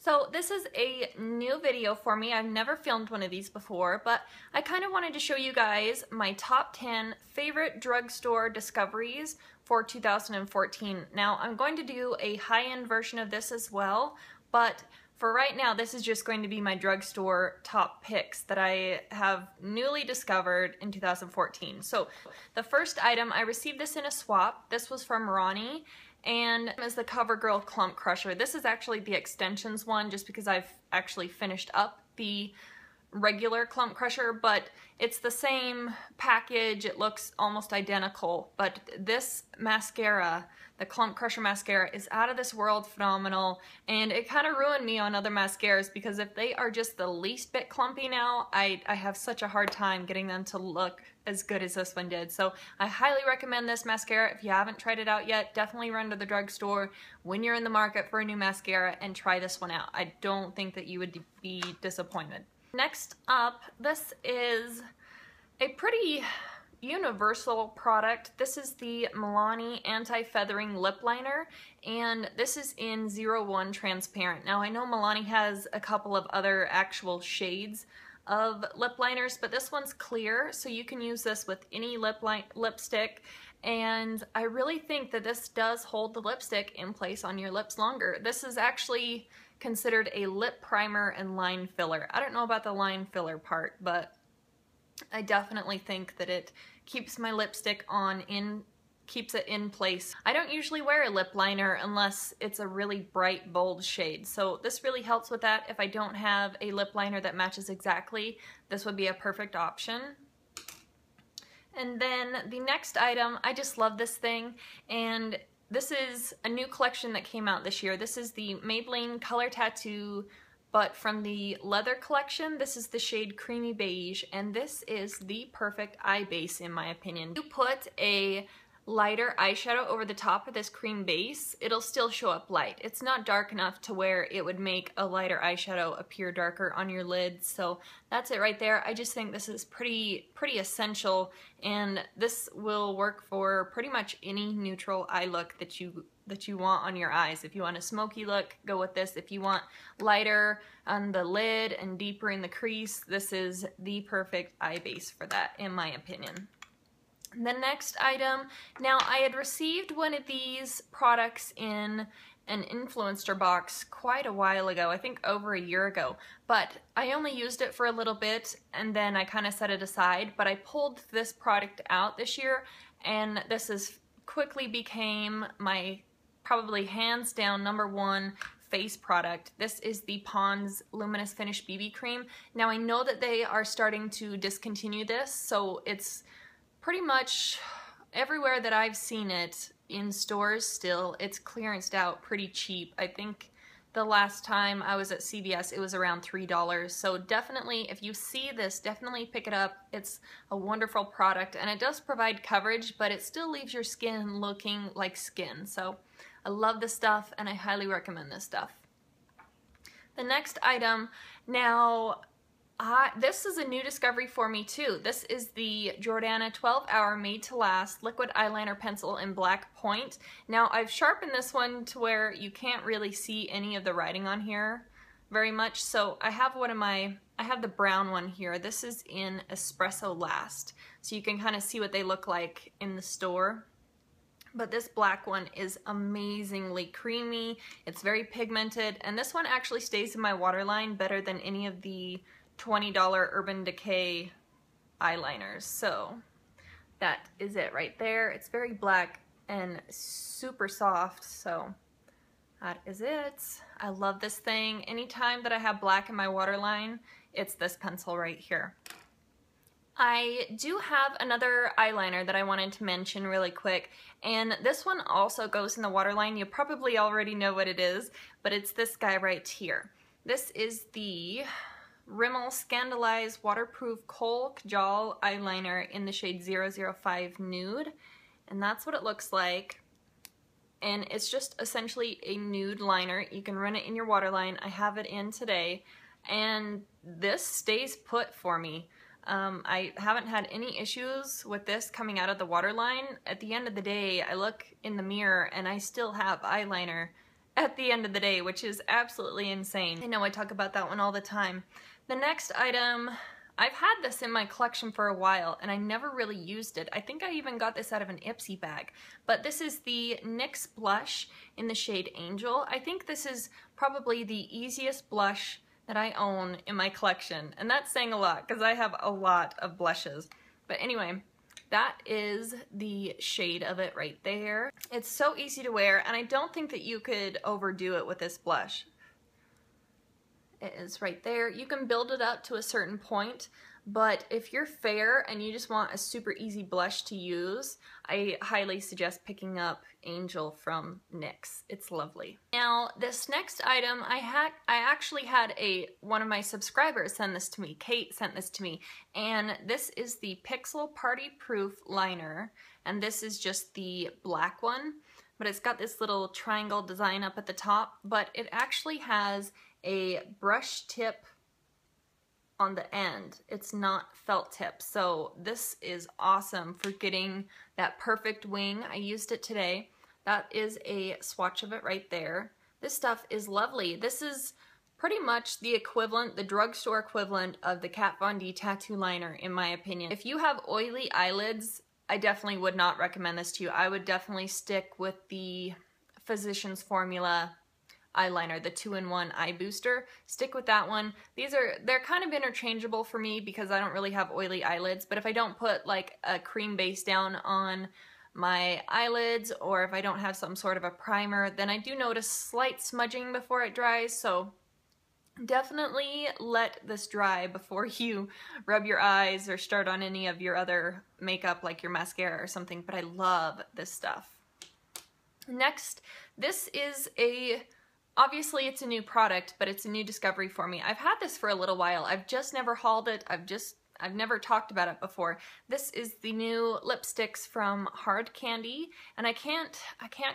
So this is a new video for me. I've never filmed one of these before, but I kind of wanted to show you guys my top 10 favorite drugstore discoveries for 2014. Now I'm going to do a high-end version of this as well, but for right now this is just going to be my drugstore top picks that I have newly discovered in 2014. So the first item, I received this in a swap. This was from Milani, and is the CoverGirl Clump Crusher. This is actually the extensions one just because I've actually finished up the regular Clump Crusher, but it's the same package. It looks almost identical, but this mascara, the Clump Crusher mascara, is out of this world phenomenal, and it kind of ruined me on other mascaras because if they are just the least bit clumpy now, I have such a hard time getting them to look as good as this one did. So I highly recommend this mascara. If you haven't tried it out yet, definitely run to the drugstore when you're in the market for a new mascara and try this one out. I don't think that you would be disappointed. Next up, this is a pretty universal product. This is the Milani Anti-Feathering Lip Liner, and this is in 01 Transparent. Now I know Milani has a couple of other actual shades of lip liners, but this one's clear, so you can use this with any lipstick, and I really think that this does hold the lipstick in place on your lips longer. This is actually considered a lip primer and line filler. I don't know about the line filler part, but I definitely think that it keeps my lipstick on keeps it in place. I don't usually wear a lip liner unless it's a really bright, bold shade, so this really helps with that. If I don't have a lip liner that matches exactly, this would be a perfect option. And then the next item, I just love this thing, and this is a new collection that came out this year. This is the Maybelline Color Tattoo, but from the Leather collection. This is the shade Creamy Beige, and this is the perfect eye base in my opinion. You put a lighter eyeshadow over the top of this cream base, it'll still show up light. It's not dark enough to where it would make a lighter eyeshadow appear darker on your lids, so that's it right there. I just think this is pretty essential, and this will work for pretty much any neutral eye look that you want on your eyes. If you want a smoky look, go with this. If you want lighter on the lid and deeper in the crease, this is the perfect eye base for that, in my opinion. The next item, now I had received one of these products in an influencer box quite a while ago, I think over a year ago, but I only used it for a little bit and then I kind of set it aside, but I pulled this product out this year, and this is quickly became my probably hands down #1 face product. This is the Pond's Luminous Finish BB Cream. Now I know that they are starting to discontinue this, so it's pretty much everywhere that I've seen it in stores still, it's clearanced out pretty cheap. I think the last time I was at CVS it was around $3, so definitely if you see this, definitely pick it up. It's a wonderful product and it does provide coverage, but it still leaves your skin looking like skin. So I love this stuff and I highly recommend this stuff. The next item, now this is a new discovery for me too. This is the Jordana 12-Hour Made to Last Liquid Eyeliner Pencil in Black Point. Now I've sharpened this one to where you can't really see any of the writing on here very much, so I have I have the brown one here. This is in Espresso Last, so you can kind of see what they look like in the store. But this black one is amazingly creamy, it's very pigmented, and this one actually stays in my waterline better than any of the $20 Urban Decay eyeliners. So that is it right there. It's very black and super soft, so that is it. I love this thing. Anytime that I have black in my waterline, it's this pencil right here. I do have another eyeliner that I wanted to mention really quick, and this one also goes in the waterline. You probably already know what it is, but it's this guy right here. This is the Rimmel Scandalize Waterproof Kohl Kajal Eyeliner in the shade 005 Nude, and that's what it looks like. And it's just essentially a nude liner. You can run it in your waterline. I have it in today, and this stays put for me. I haven't had any issues with this coming out of the waterline. At the end of the day, I look in the mirror and I still have eyeliner at the end of the day, which is absolutely insane. I know I talk about that one all the time. The next item, I've had this in my collection for a while and I never really used it. I think I even got this out of an Ipsy bag, but this is the NYX Blush in the shade Angel. I think this is probably the easiest blush that I own in my collection, and that's saying a lot because I have a lot of blushes. But anyway, that is the shade of it right there. It's so easy to wear, and I don't think that you could overdo it with this blush. It is right there. You can build it up to a certain point, but if you're fair and you just want a super easy blush to use, I highly suggest picking up Angel from NYX. It's lovely. Now, this next item, I actually had one of my subscribers send this to me. Kate sent this to me, and this is the Pixel Party Proof Liner, and this is just the black one, but it's got this little triangle design up at the top, but it actually has a brush tip on the end. It's not felt tip, so this is awesome for getting that perfect wing. I used it today. That is a swatch of it right there. This stuff is lovely. This is pretty much the equivalent, the drugstore equivalent of the Kat Von D tattoo liner, in my opinion. If you have oily eyelids, I definitely would not recommend this to you. I would definitely stick with the Physicians Formula eyeliner, the 2-in-1 eye booster. Stick with that one. They're kind of interchangeable for me because I don't really have oily eyelids, but if I don't put like a cream base down on my eyelids, or if I don't have some sort of a primer, then I do notice slight smudging before it dries, so definitely let this dry before you rub your eyes or start on any of your other makeup like your mascara or something, but I love this stuff. Next, this is obviously it's a new product, but it's a new discovery for me. I've had this for a little while. I've just never hauled it. I've never talked about it before. This is the new lipsticks from Hard Candy, and I can't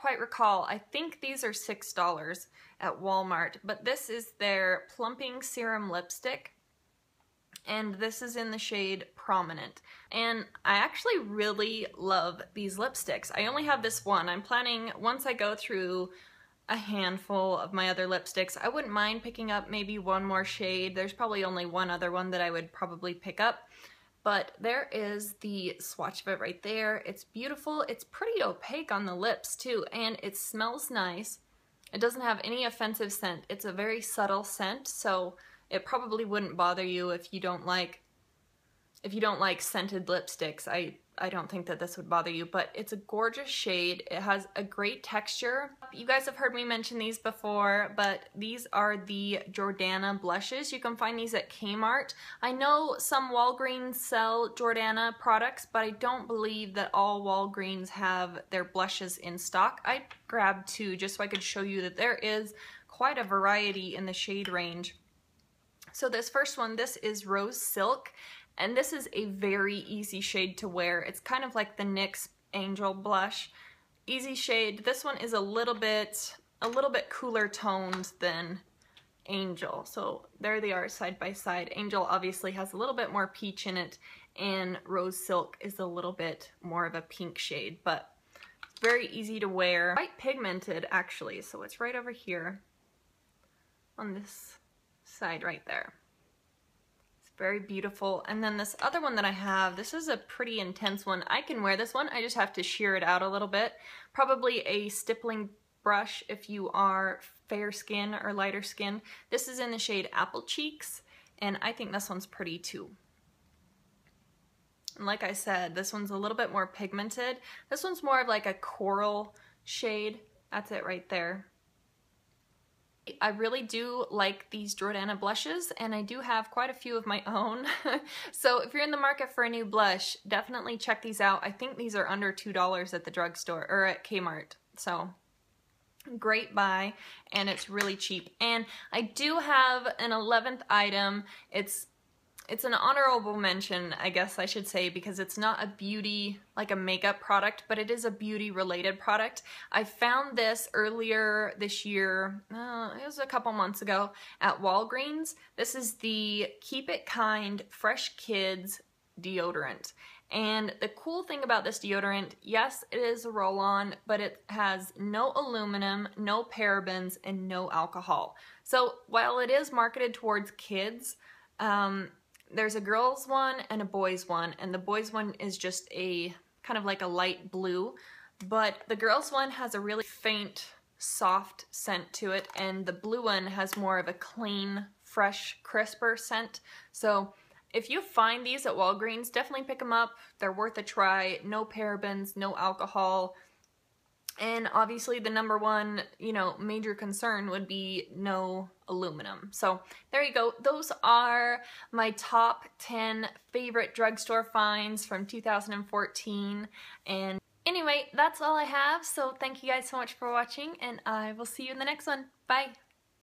quite recall. I think these are $6 at Walmart, but this is their Plumping Serum Lipstick, and this is in the shade Prominent. And I actually really love these lipsticks. I only have this one. I'm planning, once I go through a handful of my other lipsticks, I wouldn't mind picking up maybe one more shade. There's probably only one other one that I would probably pick up, but there is the swatch of it right there. It's beautiful. It's pretty opaque on the lips too, and it smells nice. It doesn't have any offensive scent. It's a very subtle scent, so it probably wouldn't bother you if you don't like scented lipsticks. I don't think that this would bother you, but it's a gorgeous shade. It has a great texture. You guys have heard me mention these before, but these are the Jordana blushes. You can find these at Kmart. I know some Walgreens sell Jordana products, but I don't believe that all Walgreens have their blushes in stock. I grabbed two just so I could show you that there is quite a variety in the shade range. So this first one, this is Rose Silk, and this is a very easy shade to wear. It's kind of like the NYX Angel blush. Easy shade. This one is a little bit cooler toned than Angel. So there they are side by side. Angel obviously has a little bit more peach in it, and Rose Silk is a little bit more of a pink shade, but very easy to wear. Quite pigmented actually, so it's right over here on this side right there. Very beautiful. And then this other one that I have, this is a pretty intense one. I can wear this one, I just have to shear it out a little bit. Probably a stippling brush if you are fair skin or lighter skin. This is in the shade Apple Cheeks, and I think this one's pretty too. And like I said, this one's a little bit more pigmented. This one's more of like a coral shade. That's it right there. I really do like these Jordana blushes, and I do have quite a few of my own. So if you're in the market for a new blush, definitely check these out. I think these are under $2 at the drugstore or at Kmart. So great buy, and it's really cheap. And I do have an 11th item. It's an honorable mention, I guess I should say, because it's not a beauty, like a makeup product, but it is a beauty related product. I found this earlier this year, it was a couple months ago, at Walgreens. This is the Keep It Kind Fresh Kids deodorant. And the cool thing about this deodorant, yes, it is a roll-on, but it has no aluminum, no parabens, and no alcohol. So while it is marketed towards kids, there's a girls one and a boys one, and the boys one is just a kind of like a light blue, but the girls one has a really faint, soft scent to it, and the blue one has more of a clean, fresh, crisper scent. So if you find these at Walgreens, definitely pick them up. They're worth a try. No parabens, no alcohol. And obviously the number one, major concern would be no aluminum. So there you go. Those are my top 10 favorite drugstore finds from 2014. And anyway, that's all I have. So thank you guys so much for watching, and I will see you in the next one. Bye.